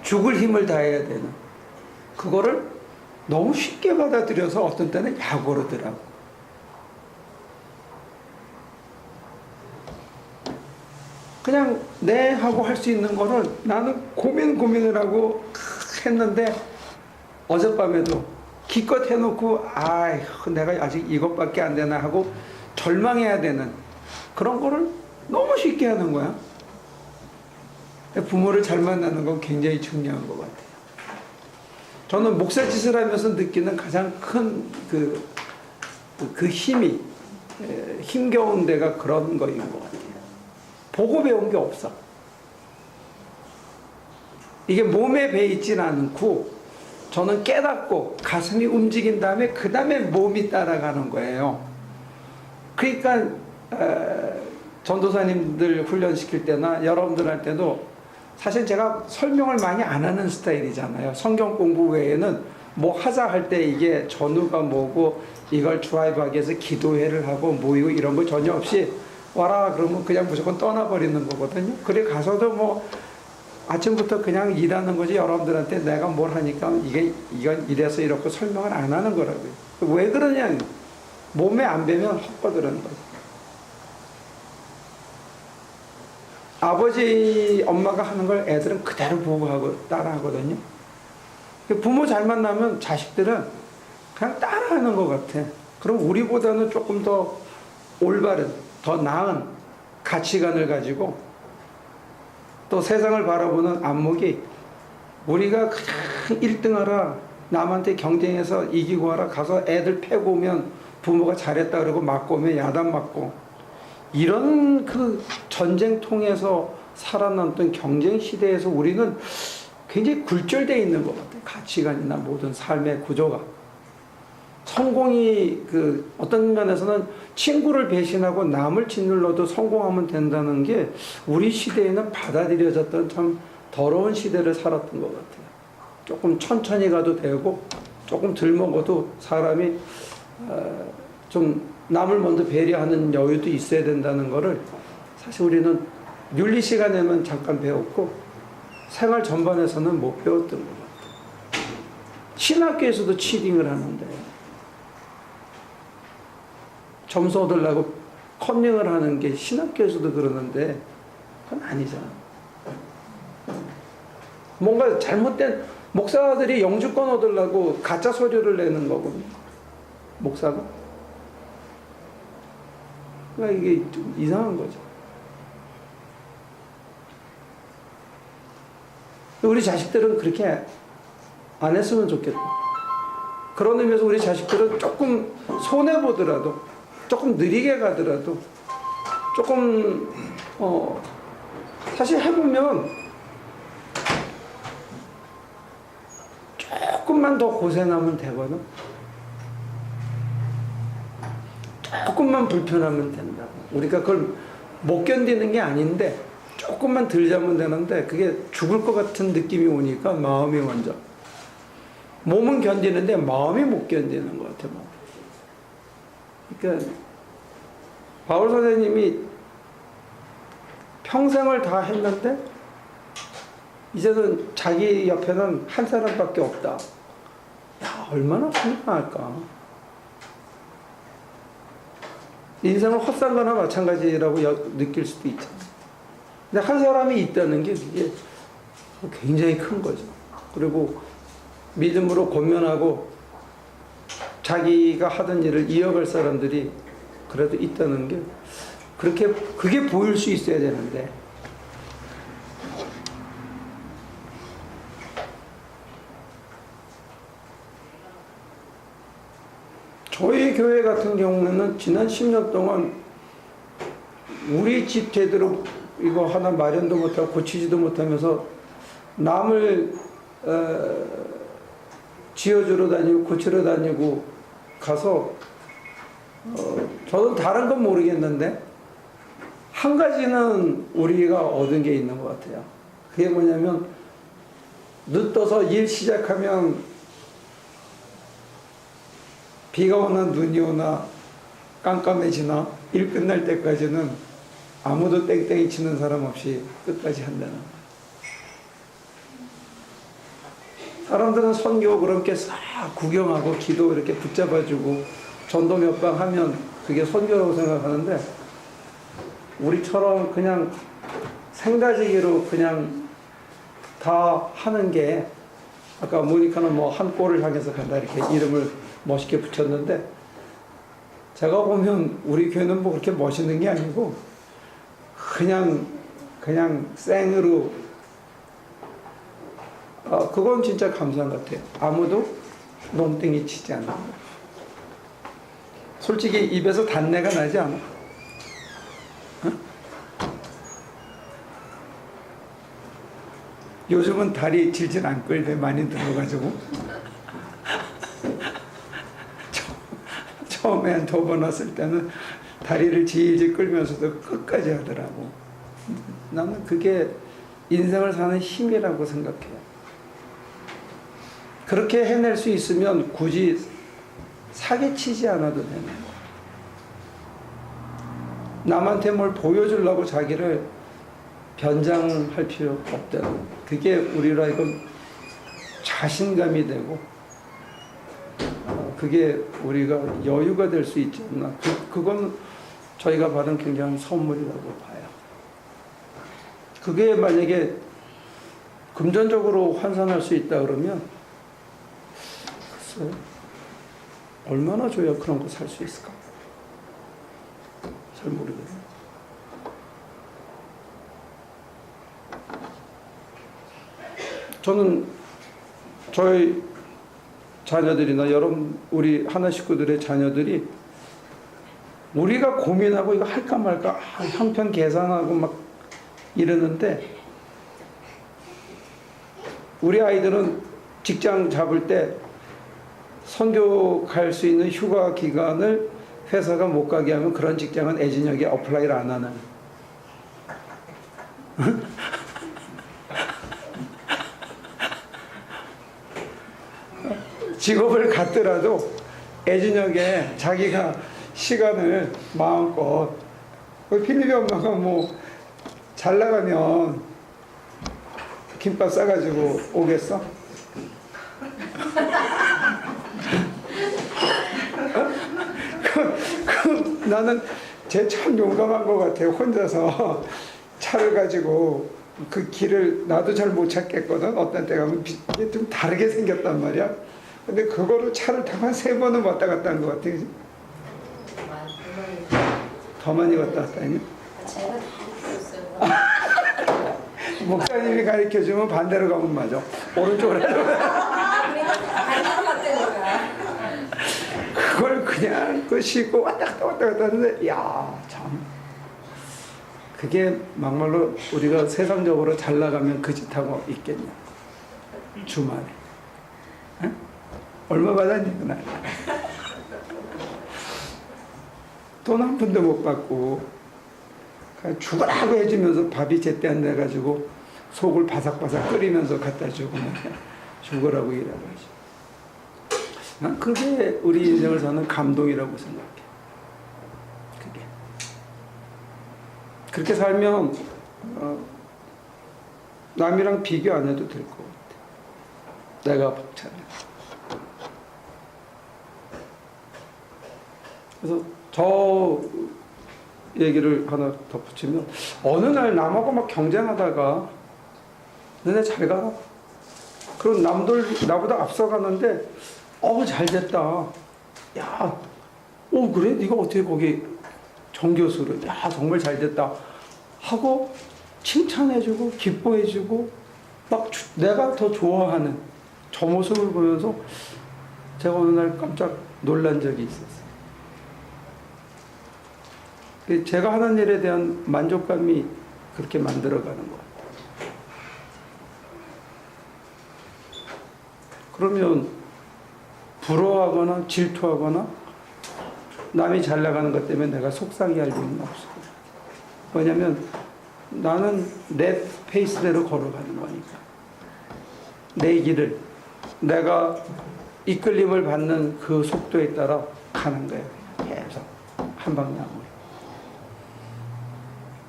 죽을 힘을 다해야 되는 그거를 너무 쉽게 받아들여서 어떤 때는 약오르더라고. 그냥 네 하고 할 수 있는 거를 나는 고민을 하고 했는데 어젯밤에도 기껏 해놓고 아휴 내가 아직 이것밖에 안 되나 하고 절망해야 되는 그런 거를 너무 쉽게 하는 거야. 부모를 잘 만나는 건 굉장히 중요한 것 같아요. 저는 목사 짓을 하면서 느끼는 가장 큰 그 힘이 힘겨운 데가 그런 거인 것 같아요. 보고 배운 게 없어. 이게 몸에 배있진 않고 저는 깨닫고 가슴이 움직인 다음에 그 다음에 몸이 따라가는 거예요. 그러니까 전도사님들 훈련시킬 때나 여러분들한테도 사실 제가 설명을 많이 안 하는 스타일이잖아요. 성경 공부 외에는 뭐 하자 할 때 이게 전후가 뭐고 이걸 드라이브하기 위해서 기도회를 하고 모이고 이런 거 전혀 없이 와라 그러면 그냥 무조건 떠나버리는 거거든요. 그래 가서도 뭐 아침부터 그냥 일하는 거지 여러분들한테 내가 뭘 하니까 이건 이래서 이렇게 설명을 안 하는 거라고요. 왜 그러냐? 몸에 안 배면 헛거드는 거예요. 아버지 엄마가 하는 걸 애들은 그대로 보고 하고 따라 하거든요. 부모 잘 만나면 자식들은 그냥 따라 하는 것 같아. 그럼 우리보다는 조금 더 올바른 더 나은 가치관을 가지고 또 세상을 바라보는 안목이 우리가 그냥 1등하라 남한테 경쟁해서 이기고 하라 가서 애들 패고 오면 부모가 잘했다 그러고 맞고 오면 야단 맞고 이런 그 전쟁통에서 살아남던 경쟁 시대에서 우리는 굉장히 굴절되어 있는 것 같아요. 가치관이나 모든 삶의 구조가. 성공이 그 어떤 면에서는 친구를 배신하고 남을 짓눌러도 성공하면 된다는 게 우리 시대에는 받아들여졌던 참 더러운 시대를 살았던 것 같아요. 조금 천천히 가도 되고 조금 덜 먹어도 사람이 좀 남을 먼저 배려하는 여유도 있어야 된다는 거를 사실 우리는 윤리 시간에만 잠깐 배웠고 생활 전반에서는 못 배웠던 것 같아요. 신학교에서도 치딩을 하는데 점수 얻으려고 컨닝을 하는 게 신학교에서도 그러는데 그건 아니잖아. 뭔가 잘못된 목사들이 영주권 얻으려고 가짜 서류를 내는 거거든요. 목사가. 그러니까 이게 좀 이상한 거죠. 우리 자식들은 그렇게 안 했으면 좋겠다. 그런 의미에서 우리 자식들은 조금 손해보더라도 조금 느리게 가더라도 조금 사실 해보면 조금만 더 고생하면 되거든. 조금만 불편하면 된다. 우리가 그걸 못 견디는 게 아닌데 조금만 덜 자면 되는데 그게 죽을 것 같은 느낌이 오니까 마음이 먼저 몸은 견디는데 마음이 못 견디는 것 같아요. 그러니까 바울 선생님이 평생을 다 했는데 이제는 자기 옆에는 한 사람밖에 없다. 야, 얼마나 불쌍할까. 인생은 헛산 거나 마찬가지라고 느낄 수도 있잖아. 근데 한 사람이 있다는 게 그게 굉장히 큰 거죠. 그리고 믿음으로 권면하고 자기가 하던 일을 이어갈 사람들이 그래도 있다는 게 그게 보일 수 있어야 되는데 저희 교회 같은 경우는 지난 10년 동안 우리 집 제대로 이거 하나 마련도 못하고 고치지도 못하면서 남을 지어주러 다니고 고치러 다니고 가서 저도 다른 건 모르겠는데 한 가지는 우리가 얻은 게 있는 것 같아요. 그게 뭐냐면 늦어서 일 시작하면 비가 오나 눈이 오나 깜깜해지나 일 끝날 때까지는 아무도 땡땡이 치는 사람 없이 끝까지 한다는 거예요. 사람들은 선교 그렇게 싹 구경하고 기도 이렇게 붙잡아주고 전도 몇 방 하면 그게 선교라고 생각하는데 우리처럼 그냥 생가지기로 그냥 다 하는 게 아까 모니카는 뭐 한 골을 향해서 간다 이렇게 이름을 멋있게 붙였는데 제가 보면 우리 교회는 뭐 그렇게 멋있는 게 아니고 그냥 생으로 그건 진짜 감사한 것 같아요. 아무도 농땡이 치지 않아. 솔직히 입에서 단내가 나지 않아. 어? 요즘은 다리 질질 안 끌대 많이 들어가지고 처음에 한 2번 왔을 때는 다리를 질질 끌면서도 끝까지 하더라고. 나는 그게 인생을 사는 힘이라고 생각해요. 그렇게 해낼 수 있으면 굳이 사기치지 않아도 되는 거야. 남한테 뭘 보여주려고 자기를 변장할 필요가 없다는 거야. 그게 우리로 하여금 자신감이 되고 그게 우리가 여유가 될 수 있지 않나. 그건 저희가 받은 굉장히 선물이라고 봐요. 그게 만약에 금전적으로 환산할 수 있다 그러면 글쎄요. 얼마나 줘야 그런 거 살 수 있을까? 잘 모르겠어요. 저는 저희 자녀들이나 여러분 우리 하나 식구들의 자녀들이 우리가 고민하고 이거 할까 말까 형편 계산하고 막 이러는데 우리 아이들은 직장 잡을 때 선교 갈 수 있는 휴가 기간을 회사가 못 가게 하면 그런 직장은 애진혁이 어플라이를 안 하는 직업을 갖더라도 애진혁에 자기가 시간을 마음껏 필리피 엄마가 뭐 잘 나가면 김밥 싸가지고 오겠어? 나는 쟤 참 용감한 것 같아요. 혼자서 차를 가지고 그 길을 나도 잘 못 찾겠거든. 어떤 때 가면 이게 좀 다르게 생겼단 말이야. 근데 그거를 차를 타고 한 3번은 왔다 갔다 한 것 같아. 그지? 더 많이 왔다 갔다 했냐? 제가 다 했어요. 목사님이 가르쳐주면 반대로 가면 맞아. 오른쪽으로 하려고. 그러니까 반대로 갔다는 거야. 그걸 그냥 그 싣고 왔다 갔다 하는데 야 참 그게 막말로 우리가 세상적으로 잘 나가면 그 짓 하고 있겠냐. 주말에 에? 얼마 받았니 그날? 돈 한 푼도 못 받고 그냥 죽으라고 해주면서 밥이 제때 안 돼가지고 속을 바삭바삭 끓이면서 갖다 주고 죽으라고 일하고 하지. 난 그게 우리 인생을 사는 감동이라고 생각해. 그게 그렇게 살면 남이랑 비교 안 해도 될 것 같아. 내가 벅차네. 그래서 저 얘기를 하나 덧붙이면 어느 날 남하고 막 경쟁하다가 너네 잘 가라. 그럼 남들 나보다 앞서가는데 잘 됐다. 야, 그래? 네가 어떻게 거기 정교수를? 야, 정말 잘 됐다. 하고 칭찬해주고 기뻐해주고 막 내가 더 좋아하는 저 모습을 보면서 제가 어느 날 깜짝 놀란 적이 있었어요. 제가 하는 일에 대한 만족감이 그렇게 만들어가는 것 같아요. 그러면 부러워하거나 질투하거나 남이 잘 나가는 것 때문에 내가 속상해할 일은 없어요. 왜냐하면 나는 내 페이스대로 걸어가는 거니까. 내 길을 내가 이끌림을 받는 그 속도에 따라 가는 거예요. 계속 한 방향으로.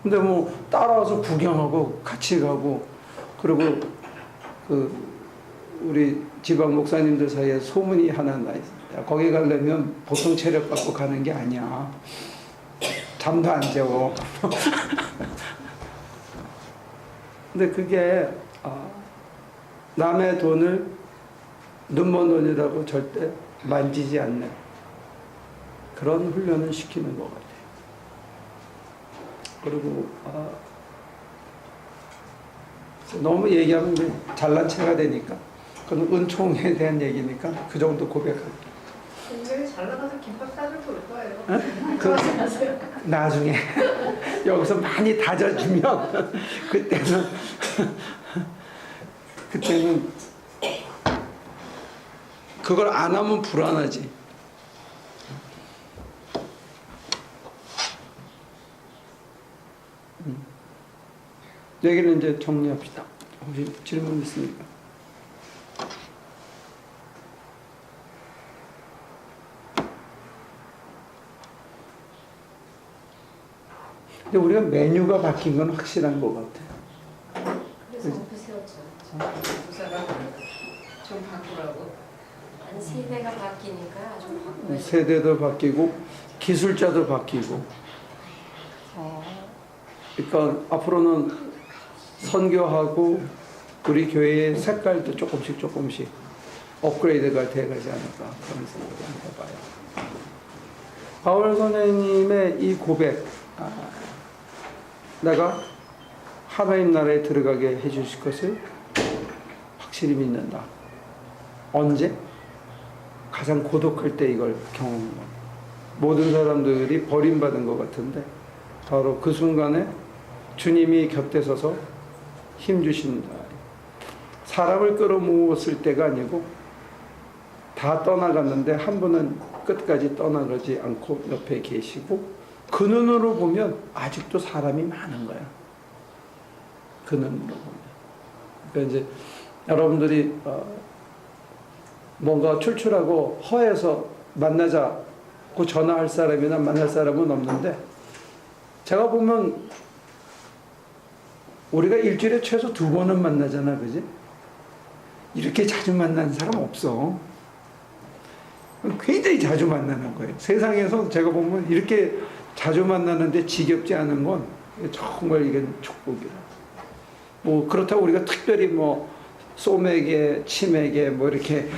근데 뭐 따라와서 구경하고 같이 가고 그리고 우리 지방 목사님들 사이에 소문이 하나 나 있어요. 거기 가려면 보통 체력 갖고 가는 게 아니야. 잠도 안 재워. 근데 그게 남의 돈을 눈먼 돈이라고 절대 만지지 않는 그런 훈련을 시키는 것 같아요. 그리고 너무 얘기하면 이제 잘난 체가 되니까 그건 은총에 대한 얘기니까 그 정도 고백할게요. 굉장히 잘 나가서 김밥 싸줄 볼 거예요. 나중에 여기서 많이 다져주면 그때는 그걸 안 하면 불안하지. 얘기는 이제 정리합시다. 혹시 질문 있습니까? 근데 우리가 메뉴가 바뀐 건 확실한 것 같아요. 그래서 목표 세웠죠. 부사가 좀 바꾸라고. 아니 세대가 바뀌니까 좀 바꿔야 세대도 바뀌고 기술자도 바뀌고. 그러니까 앞으로는 선교하고 우리 교회의 색깔도 조금씩 업그레이드가 돼가지 않을까 그런 생각을 해봐요. 바울 선생님의 이 고백, 내가 하나님 나라에 들어가게 해주실 것을 확실히 믿는다. 언제? 가장 고독할 때 이걸 경험한 겁니다. 모든 사람들이 버림받은 것 같은데 바로 그 순간에 주님이 곁에 서서 힘주신다. 사람을 끌어모았을 때가 아니고 다 떠나갔는데 한 분은 끝까지 떠나가지 않고 옆에 계시고 그 눈으로 보면 아직도 사람이 많은 거야. 그 눈으로 보면. 그러니까 이제 여러분들이 뭔가 출출하고 허해서 만나자고 전화할 사람이나 만날 사람은 없는데 제가 보면 우리가 일주일에 최소 2번은 만나잖아, 그지? 이렇게 자주 만나는 사람 없어. 굉장히 자주 만나는 거예요. 세상에서 제가 보면 이렇게 자주 만나는데 지겹지 않은 건 정말 이건 축복이라. 뭐 그렇다고 우리가 특별히 뭐 소맥에 치맥에 뭐 이렇게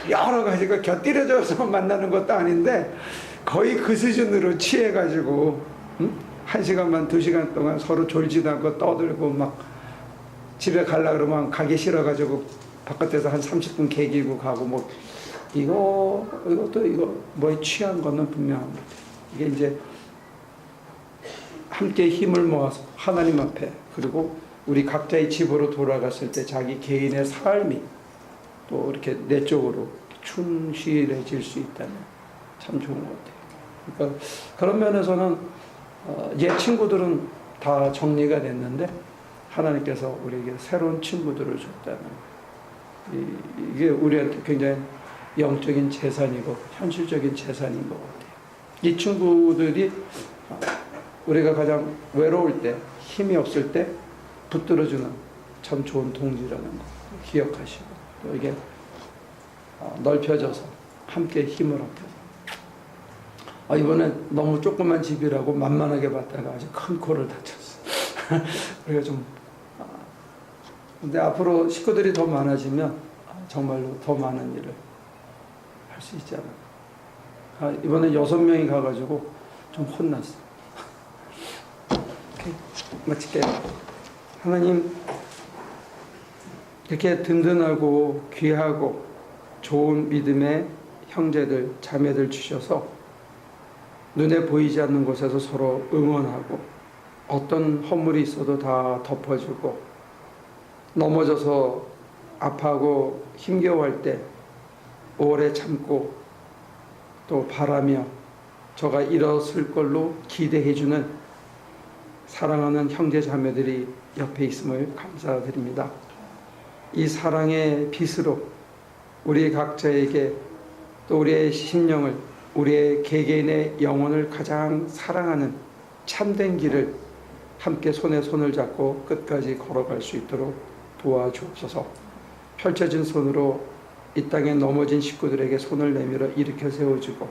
여러 가지가 곁들여져서 만나는 것도 아닌데 거의 그 수준으로 취해가지고 1시간만 2시간 동안 서로 졸지도 않고 떠들고 막 집에 가려고 그러면 가기 싫어가지고 바깥에서 한 30분 개기고 가고 뭐 이것도 뭐에 취한 거는 분명합니다. 이게 이제 함께 힘을 모아서 하나님 앞에 그리고 우리 각자의 집으로 돌아갔을 때 자기 개인의 삶이 또 이렇게 내적으로 충실해질 수 있다면 참 좋은 것 같아요. 그러니까 그런 면에서는 옛 친구들은 다 정리가 됐는데 하나님께서 우리에게 새로운 친구들을 줬다는 이게 우리한테 굉장히 영적인 재산이고 현실적인 재산인 것 같아요. 이 친구들이 우리가 가장 외로울 때, 힘이 없을 때 붙들어주는 참 좋은 동지라는 거 기억하시고, 또 이게 넓혀져서 함께 힘을 합해서 이번엔 너무 조그만 집이라고 만만하게 봤다가 아주 큰 코를 다쳤어. 우리가 좀 근데 앞으로 식구들이 더 많아지면 정말로 더 많은 일을 할 수 있지 않을까. 이번에 6명이 가가지고 좀 혼났어. 오케이, 마칠게요. 하나님, 이렇게 든든하고 귀하고 좋은 믿음의 형제들, 자매들 주셔서 눈에 보이지 않는 곳에서 서로 응원하고 어떤 허물이 있어도 다 덮어주고 넘어져서 아파하고 힘겨워할 때 오래 참고 또 바라며 저가 일어설 걸로 기대해주는 사랑하는 형제 자매들이 옆에 있음을 감사드립니다. 이 사랑의 빛으로 우리 각자에게 또 우리의 심령을, 우리의 개개인의 영혼을 가장 사랑하는 참된 길을 함께 손에 손을 잡고 끝까지 걸어갈 수 있도록 도와주옵소서. 펼쳐진 손으로 이 땅에 넘어진 식구들에게 손을 내밀어 일으켜 세워주고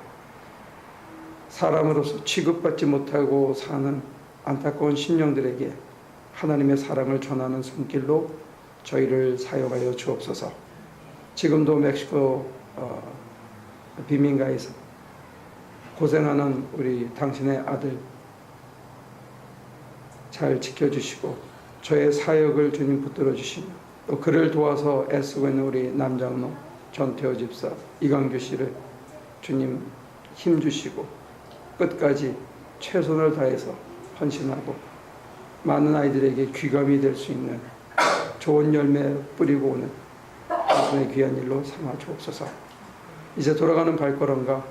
사람으로서 취급받지 못하고 사는 안타까운 심령들에게 하나님의 사랑을 전하는 손길로 저희를 사용하여 주옵소서. 지금도 멕시코 비민가에서 고생하는 우리 당신의 아들 잘 지켜주시고 저의 사역을 주님 붙들어 주시며 또 그를 도와서 애쓰고 있는 우리 남장로 전태호 집사 이광규 씨를 주님 힘주시고 끝까지 최선을 다해서 헌신하고 많은 아이들에게 귀감이 될 수 있는 좋은 열매 뿌리고 오는 당신의 귀한 일로 삼아 주옵소서. 이제 돌아가는 발걸음과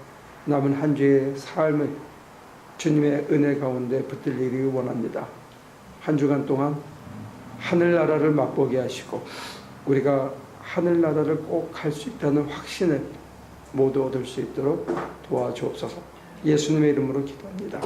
남은 한 주의 삶을 주님의 은혜 가운데 붙들리기 원합니다. 한 주간 동안 하늘나라를 맛보게 하시고 우리가 하늘나라를 꼭 갈 수 있다는 확신을 모두 얻을 수 있도록 도와주옵소서. 예수님의 이름으로 기도합니다.